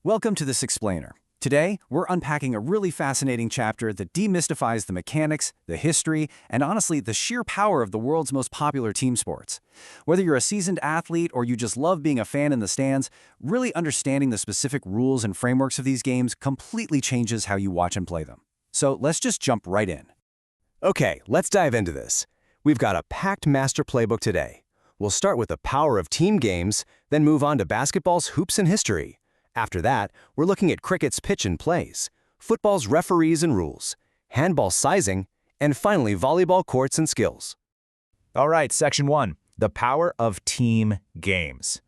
Welcome to this explainer. Today, we're unpacking a really fascinating chapter that demystifies the mechanics, the history, and honestly, the sheer power of the world's most popular team sports. Whether you're a seasoned athlete or you just love being a fan in the stands, really understanding the specific rules and frameworks of these games completely changes how you watch and play them. So let's just jump right in. Okay, let's dive into this. We've got a packed master playbook today. We'll start with the power of team games, then move on to basketball's hoops and history. After that, we're looking at cricket's pitch and plays, football's referees and rules, handball sizing, and finally volleyball courts and skills. All right, Section 1, the power of team games.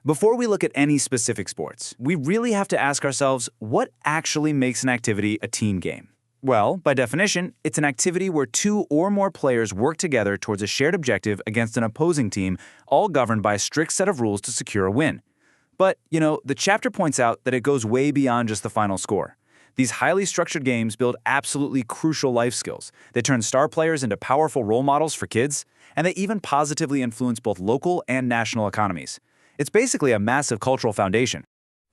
Before we look at any specific sports, we really have to ask ourselves, what actually makes an activity a team game? Well, by definition, it's an activity where two or more players work together towards a shared objective against an opposing team, all governed by a strict set of rules to secure a win. But, the chapter points out that it goes way beyond just the final score. These highly structured games build absolutely crucial life skills. They turn star players into powerful role models for kids, and they even positively influence both local and national economies. It's basically a massive cultural foundation.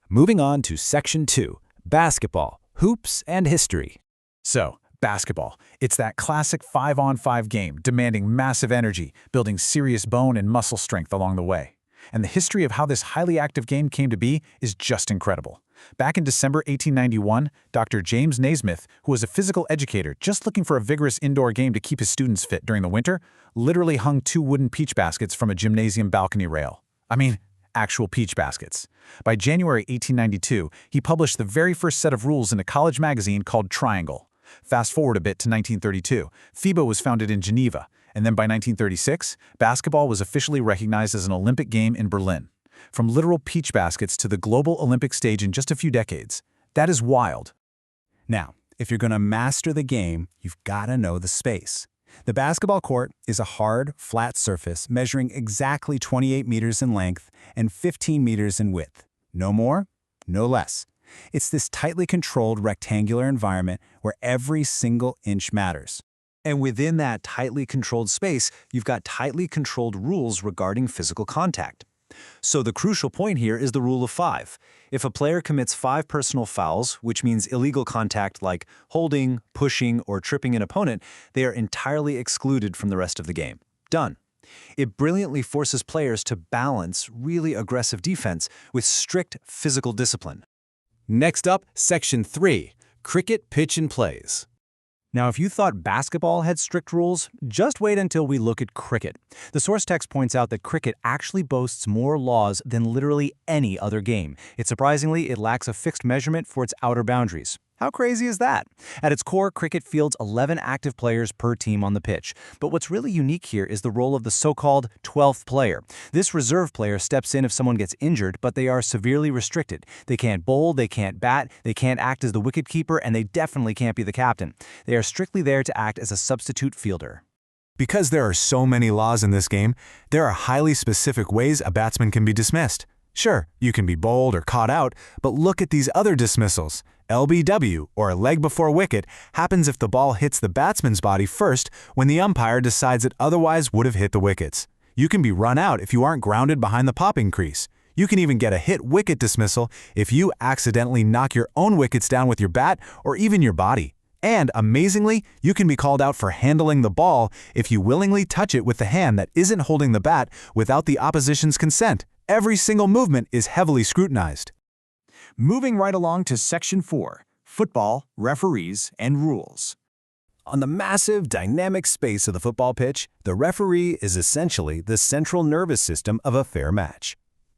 Moving on to Section 2, basketball, hoops, and history. So, basketball. It's that classic 5-on-5 game, demanding massive energy, building serious bone and muscle strength along the way. And the history of how this highly active game came to be is just incredible. Back in December 1891, Dr. James Naismith, who was a physical educator just looking for a vigorous indoor game to keep his students fit during the winter, literally hung 2 wooden peach baskets from a gymnasium balcony rail. I mean, actual peach baskets. By January 1892, he published the very first set of rules in a college magazine called Triangle. Fast forward a bit to 1932, FIBA was founded in Geneva, and then by 1936, basketball was officially recognized as an Olympic game in Berlin. From literal peach baskets to the global Olympic stage in just a few decades. That is wild. Now, if you're going to master the game, you've got to know the space. The basketball court is a hard, flat surface measuring exactly 28 meters in length and 15 meters in width. No more, no less. It's this tightly controlled rectangular environment where every single inch matters. And within that tightly controlled space, you've got tightly controlled rules regarding physical contact. So the crucial point here is the rule of 5. If a player commits 5 personal fouls, which means illegal contact like holding, pushing, or tripping an opponent, they are entirely excluded from the rest of the game. Done. It brilliantly forces players to balance really aggressive defense with strict physical discipline. Next up, Section 3, cricket pitch and plays. Now, if you thought basketball had strict rules, just wait until we look at cricket. The source text points out that cricket actually boasts more laws than literally any other game. Yet surprisingly, it lacks a fixed measurement for its outer boundaries. How crazy is that? At its core, cricket fields 11 active players per team on the pitch. But what's really unique here is the role of the so-called 12th player. This reserve player steps in if someone gets injured, but they are severely restricted. They can't bowl, they can't bat, they can't act as the wicketkeeper, and they definitely can't be the captain. They are strictly there to act as a substitute fielder. Because there are so many laws in this game, there are highly specific ways a batsman can be dismissed. Sure, you can be bowled or caught out, but look at these other dismissals. LBW, or a leg before wicket, happens if the ball hits the batsman's body first when the umpire decides it otherwise would have hit the wickets. You can be run out if you aren't grounded behind the popping crease. You can even get a hit wicket dismissal if you accidentally knock your own wickets down with your bat or even your body. And, amazingly, you can be called out for handling the ball if you willingly touch it with the hand that isn't holding the bat without the opposition's consent. Every single movement is heavily scrutinized. Moving right along to Section 4, football, referees, and rules. On the massive, dynamic space of the football pitch, the referee is essentially the central nervous system of a fair match.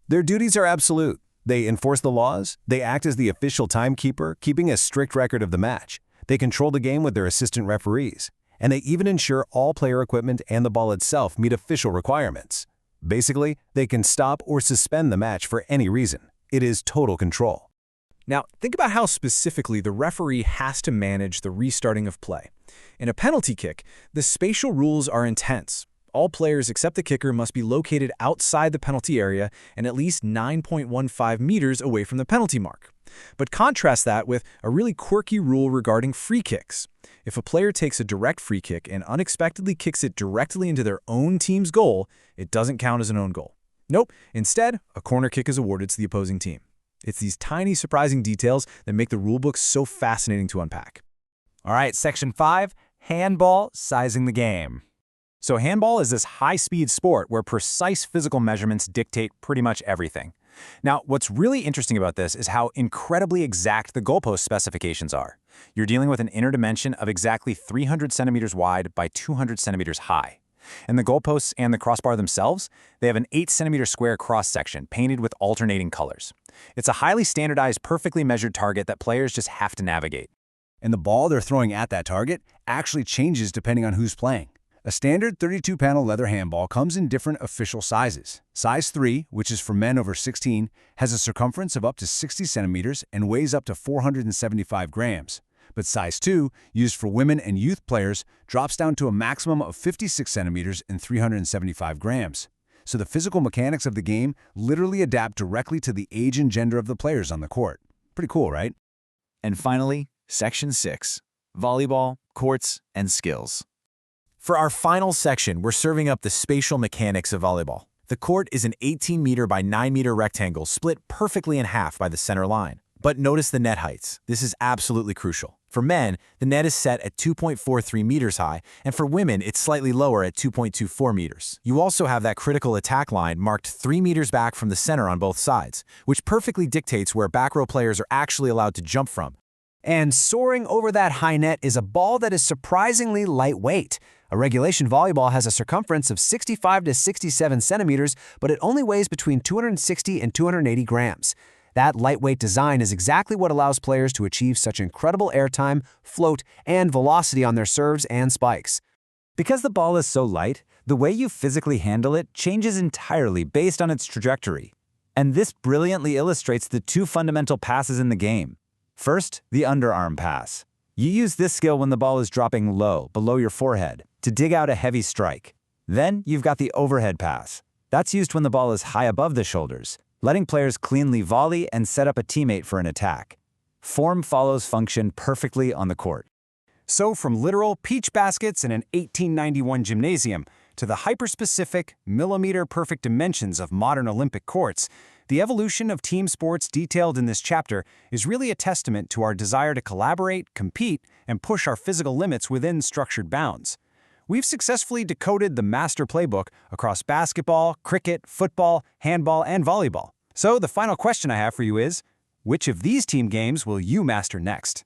Their duties are absolute. They enforce the laws, they act as the official timekeeper, keeping a strict record of the match. They control the game with their assistant referees, and they even ensure all player equipment and the ball itself meet official requirements. Basically, they can stop or suspend the match for any reason. It is total control. Now, think about how specifically the referee has to manage the restarting of play. In a penalty kick, the spatial rules are intense. All players except the kicker must be located outside the penalty area and at least 9.15 meters away from the penalty mark. But contrast that with a really quirky rule regarding free kicks. If a player takes a direct free kick and unexpectedly kicks it directly into their own team's goal, it doesn't count as an own goal. Nope, instead, a corner kick is awarded to the opposing team. It's these tiny, surprising details that make the rulebook so fascinating to unpack. All right, Section 5, Handball, Sizing the Game. So handball is this high-speed sport where precise physical measurements dictate pretty much everything. Now, what's really interesting about this is how incredibly exact the goalpost specifications are. You're dealing with an inner dimension of exactly 300 centimeters wide by 200 centimeters high. And the goalposts and the crossbar themselves, they have an 8-centimeter square cross-section painted with alternating colors. It's a highly standardized, perfectly measured target that players just have to navigate. And the ball they're throwing at that target actually changes depending on who's playing. A standard 32-panel leather handball comes in different official sizes. Size 3, which is for men over 16, has a circumference of up to 60 centimeters and weighs up to 475 grams. But size 2, used for women and youth players, drops down to a maximum of 56 centimeters and 375 grams. So the physical mechanics of the game literally adapt directly to the age and gender of the players on the court. Pretty cool, right? And finally, Section 6, Volleyball, Courts, and Skills. For our final section, we're serving up the spatial mechanics of volleyball. The court is an 18-meter by 9-meter rectangle split perfectly in half by the center line. But notice the net heights. This is absolutely crucial. For men, the net is set at 2.43 meters high, and for women, it's slightly lower at 2.24 meters. You also have that critical attack line marked 3 meters back from the center on both sides, which perfectly dictates where back row players are actually allowed to jump from. And soaring over that high net is a ball that is surprisingly lightweight. A regulation volleyball has a circumference of 65 to 67 centimeters, but it only weighs between 260 and 280 grams. That lightweight design is exactly what allows players to achieve such incredible airtime, float, and velocity on their serves and spikes. Because the ball is so light, the way you physically handle it changes entirely based on its trajectory. And this brilliantly illustrates the two fundamental passes in the game. First, the underarm pass. You use this skill when the ball is dropping low, below your forehead, to dig out a heavy strike. Then you've got the overhead pass. That's used when the ball is high above the shoulders, letting players cleanly volley and set up a teammate for an attack. Form follows function perfectly on the court. So from literal peach baskets in an 1891 gymnasium to the hyper-specific, millimeter-perfect dimensions of modern Olympic courts, the evolution of team sports detailed in this chapter is really a testament to our desire to collaborate, compete, and push our physical limits within structured bounds. We've successfully decoded the master playbook across basketball, cricket, football, handball, and volleyball. So the final question I have for you is, which of these team games will you master next?